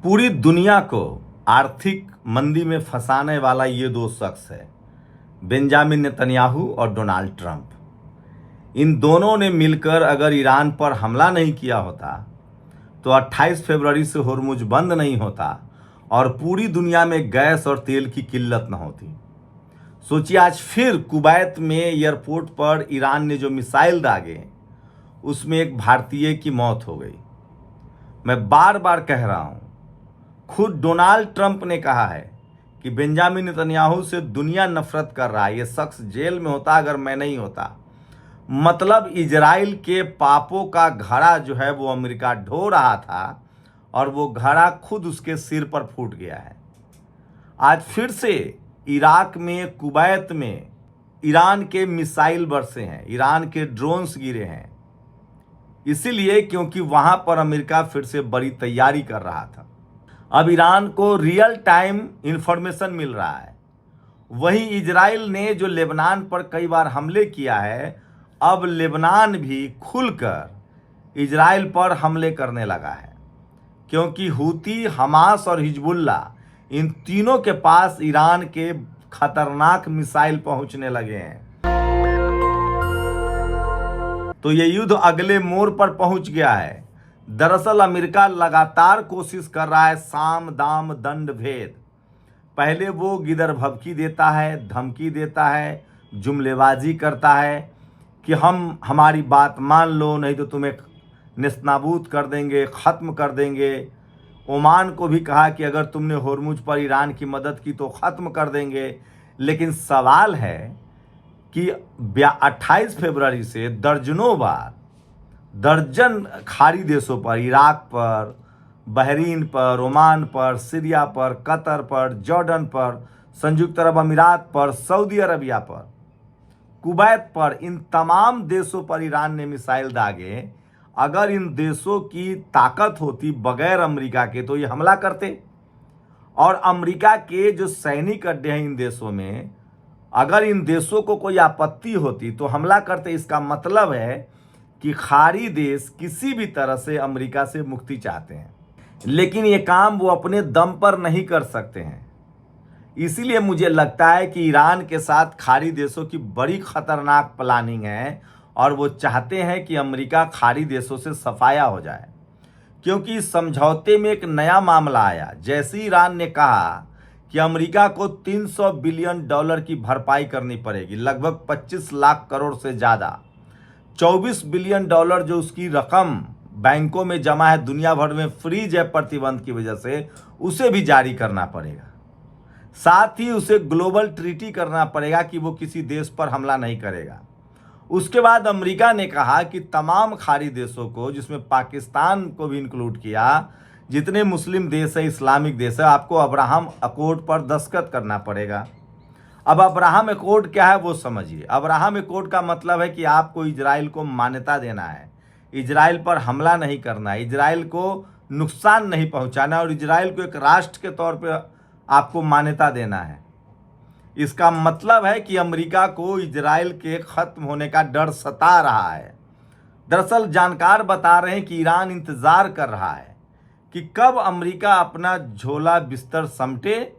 पूरी दुनिया को आर्थिक मंदी में फंसाने वाला ये दो शख्स है, बेंजामिन नेतन्याहू और डोनाल्ड ट्रंप। इन दोनों ने मिलकर अगर ईरान पर हमला नहीं किया होता तो 28 फरवरी से होर्मुज बंद नहीं होता और पूरी दुनिया में गैस और तेल की किल्लत न होती। सोचिए, आज फिर कुवैत में एयरपोर्ट पर ईरान ने जो मिसाइल दागे उसमें एक भारतीय की मौत हो गई। मैं बार बार कह रहा हूं, खुद डोनाल्ड ट्रंप ने कहा है कि बेंजामिन नेतन्याहू से दुनिया नफरत कर रहा है, ये शख्स जेल में होता अगर मैं नहीं होता। मतलब इजराइल के पापों का घड़ा जो है वो अमेरिका ढो रहा था और वो घड़ा खुद उसके सिर पर फूट गया है। आज फिर से इराक में, कुवैत में ईरान के मिसाइल बरसे हैं, ईरान के ड्रोन्स गिरे हैं, इसीलिए क्योंकि वहां पर अमेरिका फिर से बड़ी तैयारी कर रहा था। अब ईरान को रियल टाइम इंफॉर्मेशन मिल रहा है। वहीं इजराइल ने जो लेबनान पर कई बार हमले किया है, अब लेबनान भी खुलकर इजराइल पर हमले करने लगा है, क्योंकि हूती, हमास और हिजबुल्ला इन तीनों के पास ईरान के खतरनाक मिसाइल पहुंचने लगे हैं। तो ये युद्ध अगले मोड़ पर पहुंच गया है। दरअसल अमेरिका लगातार कोशिश कर रहा है साम दाम दंड भेद। पहले वो गिदर भभकी देता है, धमकी देता है, जुमलेबाजी करता है कि हम हमारी बात मान लो, नहीं तो तुम्हें नेस्तनाबूद कर देंगे, ख़त्म कर देंगे। ओमान को भी कहा कि अगर तुमने होर्मुज पर ईरान की मदद की तो ख़त्म कर देंगे। लेकिन सवाल है कि 28 फरवरी से दर्जनों बार, दर्जन खाड़ी देशों पर, इराक पर, बहरीन पर, ओमान पर, सीरिया पर, कतर पर, जॉर्डन पर, संयुक्त अरब अमीरात पर, सऊदी अरबिया पर, कुवैत पर, इन तमाम देशों पर ईरान ने मिसाइल दागे। अगर इन देशों की ताकत होती बगैर अमेरिका के तो ये हमला करते। और अमेरिका के जो सैनिक अड्डे हैं इन देशों में, अगर इन देशों को कोई आपत्ति होती तो हमला करते। इसका मतलब है कि खाड़ी देश किसी भी तरह से अमेरिका से मुक्ति चाहते हैं, लेकिन ये काम वो अपने दम पर नहीं कर सकते हैं। इसीलिए मुझे लगता है कि ईरान के साथ खाड़ी देशों की बड़ी खतरनाक प्लानिंग है और वो चाहते हैं कि अमेरिका खाड़ी देशों से सफाया हो जाए। क्योंकि इस समझौते में एक नया मामला आया। जैसे ही ईरान ने कहा कि अमेरिका को $300 बिलियन की भरपाई करनी पड़ेगी, लगभग 25 लाख करोड़ से ज़्यादा, $24 बिलियन जो उसकी रकम बैंकों में जमा है, दुनिया भर में फ्रीज है प्रतिबंध की वजह से, उसे भी जारी करना पड़ेगा। साथ ही उसे ग्लोबल ट्रीटी करना पड़ेगा कि वो किसी देश पर हमला नहीं करेगा। उसके बाद अमेरिका ने कहा कि तमाम खाड़ी देशों को, जिसमें पाकिस्तान को भी इंक्लूड किया, जितने मुस्लिम देश है, इस्लामिक देश है, आपको अब्राहम अकॉर्ड पर दस्तखत करना पड़ेगा। अब अब्राहम अकॉर्ड क्या है वो समझिए। अब्राहम अकॉर्ड का मतलब है कि आपको इजराइल को मान्यता देना है, इजराइल पर हमला नहीं करना है, इजराइल को नुकसान नहीं पहुंचाना और इजराइल को एक राष्ट्र के तौर पर आपको मान्यता देना है। इसका मतलब है कि अमेरिका को इजराइल के खत्म होने का डर सता रहा है। दरअसल जानकार बता रहे हैं कि ईरान इंतजार कर रहा है कि कब अमेरिका अपना झोला बिस्तर समेटे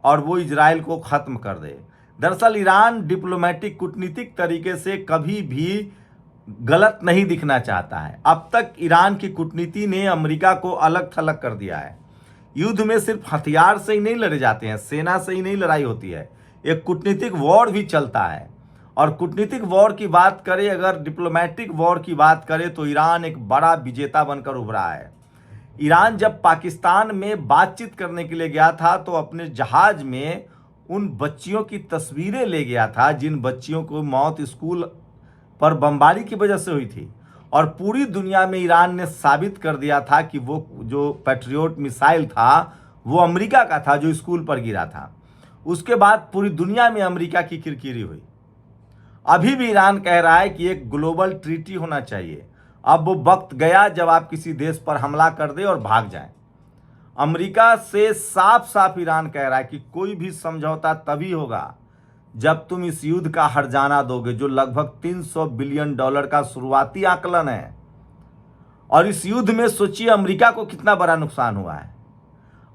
और वो इजराइल को खत्म कर दे। दरअसल ईरान डिप्लोमेटिक, कूटनीतिक तरीके से कभी भी गलत नहीं दिखना चाहता है। अब तक ईरान की कूटनीति ने अमेरिका को अलग थलग कर दिया है। युद्ध में सिर्फ हथियार से ही नहीं लड़े जाते हैं, सेना से ही नहीं लड़ाई होती है, एक कूटनीतिक वॉर भी चलता है। और कूटनीतिक वॉर की बात करें, अगर डिप्लोमेटिक वॉर की बात करें तो ईरान एक बड़ा विजेता बनकर उभरा है। ईरान जब पाकिस्तान में बातचीत करने के लिए गया था तो अपने जहाज में उन बच्चियों की तस्वीरें ले गया था जिन बच्चियों को मौत स्कूल पर बमबारी की वजह से हुई थी। और पूरी दुनिया में ईरान ने साबित कर दिया था कि वो जो पैट्रियोट मिसाइल था वो अमेरिका का था जो स्कूल पर गिरा था। उसके बाद पूरी दुनिया में अमेरिका की किरकिरी हुई। अभी भी ईरान कह रहा है कि एक ग्लोबल ट्रीटी होना चाहिए। अब वो वक्त गया जब आप किसी देश पर हमला कर दे और भाग जाए। अमेरिका से साफ साफ ईरान कह रहा है कि कोई भी समझौता तभी होगा जब तुम इस युद्ध का हर्जाना दोगे, जो लगभग $300 बिलियन का शुरुआती आकलन है। और इस युद्ध में सोचिए अमेरिका को कितना बड़ा नुकसान हुआ है।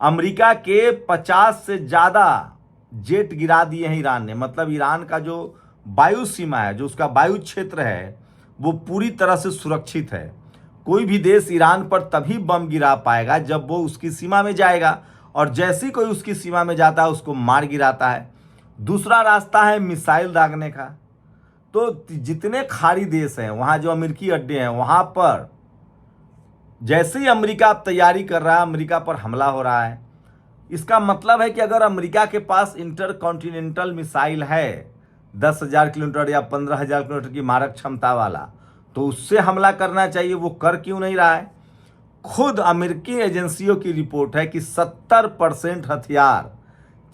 अमेरिका के 50 से ज़्यादा जेट गिरा दिए हैं ईरान ने। मतलब ईरान का जो वायु सीमा है, जो उसका वायु क्षेत्र है, वो पूरी तरह से सुरक्षित है। कोई भी देश ईरान पर तभी बम गिरा पाएगा जब वो उसकी सीमा में जाएगा, और जैसे ही कोई उसकी सीमा में जाता है उसको मार गिराता है। दूसरा रास्ता है मिसाइल दागने का। तो जितने खाड़ी देश हैं, वहाँ जो अमेरिकी अड्डे हैं, वहाँ पर जैसे ही अमेरिका अब तैयारी कर रहा है, अमेरिका पर हमला हो रहा है। इसका मतलब है कि अगर अमेरिका के पास इंटरकॉन्टिनेंटल मिसाइल है 10,000 किलोमीटर या 15,000 किलोमीटर की मारक क्षमता वाला, तो उससे हमला करना चाहिए। वो कर क्यों नहीं रहा है? खुद अमेरिकी एजेंसियों की रिपोर्ट है कि 70% हथियार,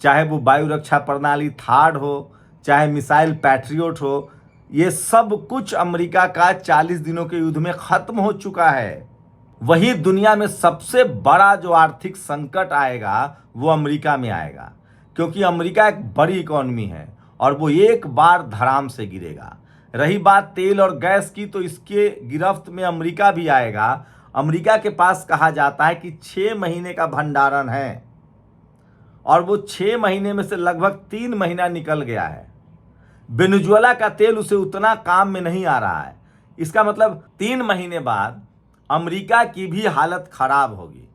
चाहे वो वायु रक्षा प्रणाली थार्ड हो, चाहे मिसाइल पैट्रियोट हो, ये सब कुछ अमेरिका का 40 दिनों के युद्ध में खत्म हो चुका है। वही दुनिया में सबसे बड़ा जो आर्थिक संकट आएगा वो अमेरिका में आएगा, क्योंकि अमेरिका एक बड़ी इकोनॉमी है और वो एक बार धड़ाम से गिरेगा। रही बात तेल और गैस की, तो इसके गिरफ्त में अमेरिका भी आएगा। अमेरिका के पास कहा जाता है कि 6 महीने का भंडारण है, और वो 6 महीने में से लगभग 3 महीना निकल गया है। वेनेजुएला का तेल उसे उतना काम में नहीं आ रहा है। इसका मतलब 3 महीने बाद अमेरिका की भी हालत खराब होगी।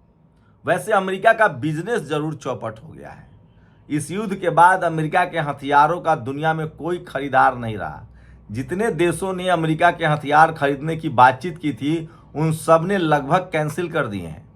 वैसे अमेरिका का बिजनेस जरूर चौपट हो गया है। इस युद्ध के बाद अमेरिका के हथियारों का दुनिया में कोई खरीदार नहीं रहा। जितने देशों ने अमेरिका के हथियार खरीदने की बातचीत की थी, उन सब ने लगभग कैंसिल कर दिए हैं।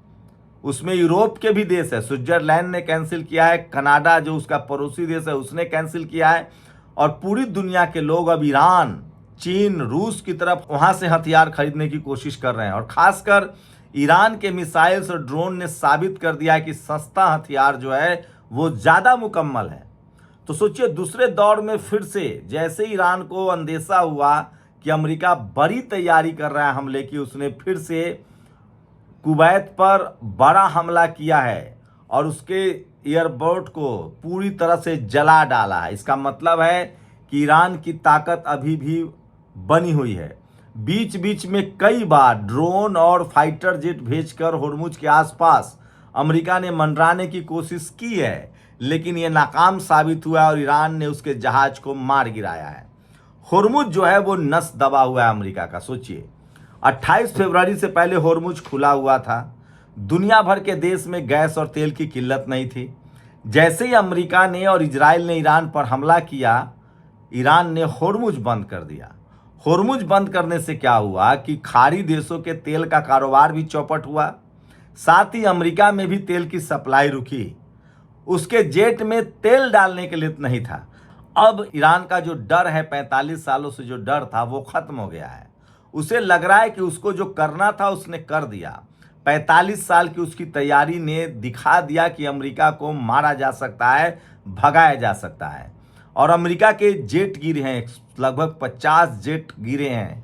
उसमें यूरोप के भी देश है, स्विट्जरलैंड ने कैंसिल किया है, कनाडा जो उसका पड़ोसी देश है उसने कैंसिल किया है, और पूरी दुनिया के लोग अब ईरान, चीन, रूस की तरफ वहां से हथियार खरीदने की कोशिश कर रहे हैं। और खासकर ईरान के मिसाइल्स और ड्रोन ने साबित कर दिया है कि सस्ता हथियार जो है वो ज़्यादा मुकम्मल है। तो सोचिए, दूसरे दौर में फिर से जैसे ईरान को अंदेशा हुआ कि अमेरिका बड़ी तैयारी कर रहा है हमले की, उसने फिर से कुवैत पर बड़ा हमला किया है और उसके एयरपोर्ट को पूरी तरह से जला डाला है। इसका मतलब है कि ईरान की ताकत अभी भी बनी हुई है। बीच बीच में कई बार ड्रोन और फाइटर जेट भेजकर होर्मुज के आसपास अमेरिका ने मंडराने की कोशिश की है, लेकिन यह नाकाम साबित हुआ और ईरान ने उसके जहाज को मार गिराया है। होर्मुज जो है वो नस दबा हुआ है अमेरिका का। सोचिए, 28 फरवरी से पहले होर्मुज खुला हुआ था। दुनिया भर के देश में गैस और तेल की किल्लत नहीं थी। जैसे ही अमेरिका ने और इजराइल ने ईरान पर हमला किया, ईरान ने होर्मुज बंद कर दिया। होर्मुज बंद करने से क्या हुआ कि खाड़ी देशों के तेल का कारोबार भी चौपट हुआ, साथ ही अमेरिका में भी तेल की सप्लाई रुकी। उसके जेट में तेल डालने के लिए नहीं था। अब ईरान का जो डर है, 45 सालों से जो डर था, वो खत्म हो गया है। उसे लग रहा है कि उसको जो करना था उसने कर दिया। 45 साल की उसकी तैयारी ने दिखा दिया कि अमेरिका को मारा जा सकता है, भगाया जा सकता है। और अमेरिका के जेट गिरे हैं, लगभग 50 जेट गिरे हैं,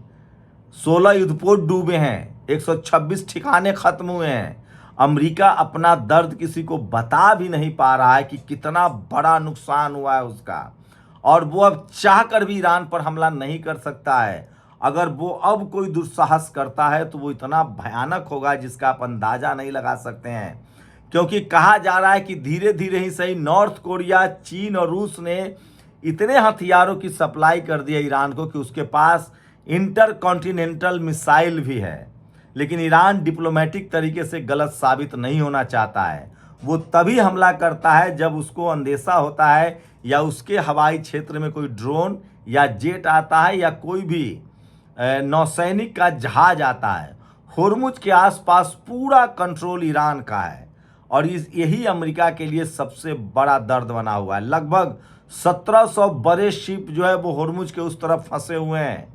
16 युद्धपोत डूबे हैं, 126 ठिकाने खत्म हुए हैं। अमेरिका अपना दर्द किसी को बता भी नहीं पा रहा है कि कितना बड़ा नुकसान हुआ है उसका, और वो अब चाह कर भी ईरान पर हमला नहीं कर सकता है। अगर वो अब कोई दुस्साहस करता है तो वो इतना भयानक होगा जिसका आप अंदाजा नहीं लगा सकते हैं। क्योंकि कहा जा रहा है कि धीरे धीरे ही सही, नॉर्थ कोरिया, चीन और रूस ने इतने हथियारों की सप्लाई कर दी है ईरान को कि उसके पास इंटरकॉन्टिनेंटल मिसाइल भी है। लेकिन ईरान डिप्लोमेटिक तरीके से गलत साबित नहीं होना चाहता है। वो तभी हमला करता है जब उसको अंदेशा होता है या उसके हवाई क्षेत्र में कोई ड्रोन या जेट आता है या कोई भी नौसैनिक का जहाज आता है। होर्मुज के आसपास पूरा कंट्रोल ईरान का है, और यही अमेरिका के लिए सबसे बड़ा दर्द बना हुआ है। लगभग 1700 बड़े शिप जो है वो होर्मुज के उस तरफ फंसे हुए हैं,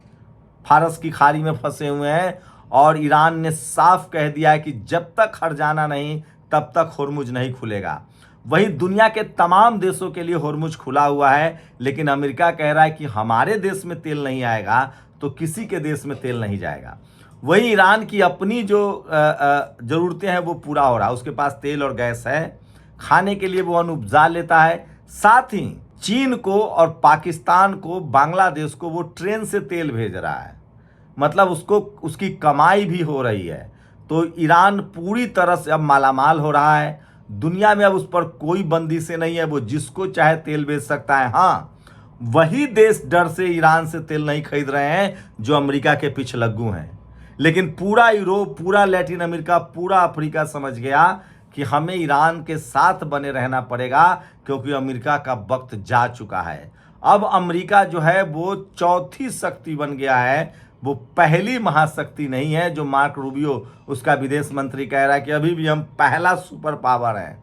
फारस की खाड़ी में फंसे हुए हैं, और ईरान ने साफ कह दिया है कि जब तक हर्जाना नहीं तब तक होर्मुज नहीं खुलेगा। वही दुनिया के तमाम देशों के लिए होर्मुज खुला हुआ है, लेकिन अमेरिका कह रहा है कि हमारे देश में तेल नहीं आएगा तो किसी के देश में तेल नहीं जाएगा। वही ईरान की अपनी जो ज़रूरतें हैं वो पूरा हो रहा है। उसके पास तेल और गैस है, खाने के लिए वो अन्न उपजा लेता है। साथ ही चीन को और पाकिस्तान को, बांग्लादेश को वो ट्रेन से तेल भेज रहा है। मतलब उसको उसकी कमाई भी हो रही है। तो ईरान पूरी तरह से अब मालामाल हो रहा है। दुनिया में अब उस पर कोई बंदिशें नहीं है, वो जिसको चाहे तेल बेच सकता है। हाँ, वही देश डर से ईरान से तेल नहीं खरीद रहे हैं जो अमेरिका के पिछलग्गू हैं। लेकिन पूरा यूरोप, पूरा लैटिन अमेरिका, पूरा अफ्रीका समझ गया कि हमें ईरान के साथ बने रहना पड़ेगा, क्योंकि अमेरिका का वक्त जा चुका है। अब अमेरिका जो है वो चौथी शक्ति बन गया है, वो पहली महाशक्ति नहीं है जो मार्क रूबियो, उसका विदेश मंत्री, कह रहा है कि अभी भी हम पहला सुपर पावर हैं।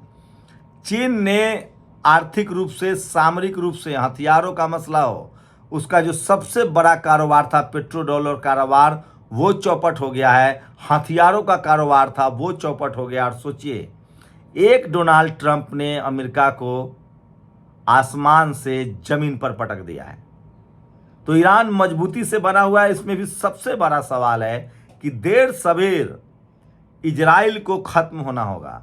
चीन ने आर्थिक रूप से, सामरिक रूप से, हथियारों का मसला हो, उसका जो सबसे बड़ा कारोबार था पेट्रो डॉलर कारोबार, वो चौपट हो गया है। हथियारों का कारोबार था, वो चौपट हो गया। और सोचिए, एक डोनाल्ड ट्रंप ने अमेरिका को आसमान से जमीन पर पटक दिया है। तो ईरान मजबूती से बना हुआ है। इसमें भी सबसे बड़ा सवाल है कि देर सवेर इजराइल को खत्म होना होगा,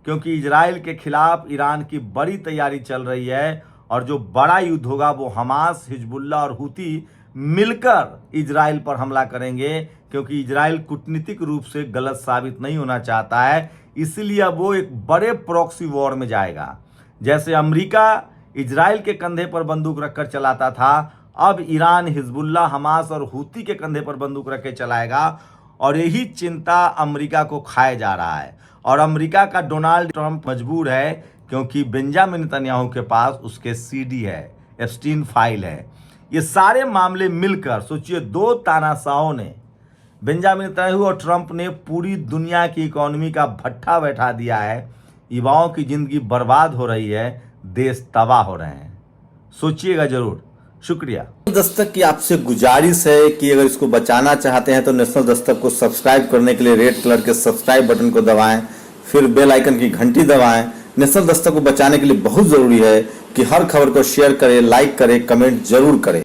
क्योंकि इजराइल के खिलाफ ईरान की बड़ी तैयारी चल रही है। और जो बड़ा युद्ध होगा वो हमास, हिजबुल्लाह और हुती मिलकर इजराइल पर हमला करेंगे, क्योंकि इजराइल कूटनीतिक रूप से गलत साबित नहीं होना चाहता है। इसलिए अब वो एक बड़े प्रॉक्सी वॉर में जाएगा। जैसे अमेरिका इजराइल के कंधे पर बंदूक रखकर चलाता था, अब ईरान हिजबुल्लाह, हमास और हुती के कंधे पर बंदूक रख के चलाएगा। और यही चिंता अमेरिका को खाए जा रहा है। और अमेरिका का डोनाल्ड ट्रंप मजबूर है, क्योंकि बेंजामिन नेतन्याहू के पास उसके सीडी है, एप्स्टीन फाइल है। ये सारे मामले मिलकर सोचिए, दो तानाशाहों ने, बेंजामिन नेतन्याहू और ट्रंप ने, पूरी दुनिया की इकोनॉमी का भट्ठा बैठा दिया है। युवाओं की जिंदगी बर्बाद हो रही है, देश तबाह हो रहे हैं। सोचिएगा जरूर। शुक्रिया। दस्तक की आपसे गुजारिश है कि अगर इसको बचाना चाहते हैं तो नेशनल दस्तक को सब्सक्राइब करने के लिए रेड कलर के सब्सक्राइब बटन को दबाएं, फिर बेल आइकन की घंटी दबाएं। नेशनल दस्तक को बचाने के लिए बहुत जरूरी है कि हर खबर को शेयर करें, लाइक करें, कमेंट जरूर करें।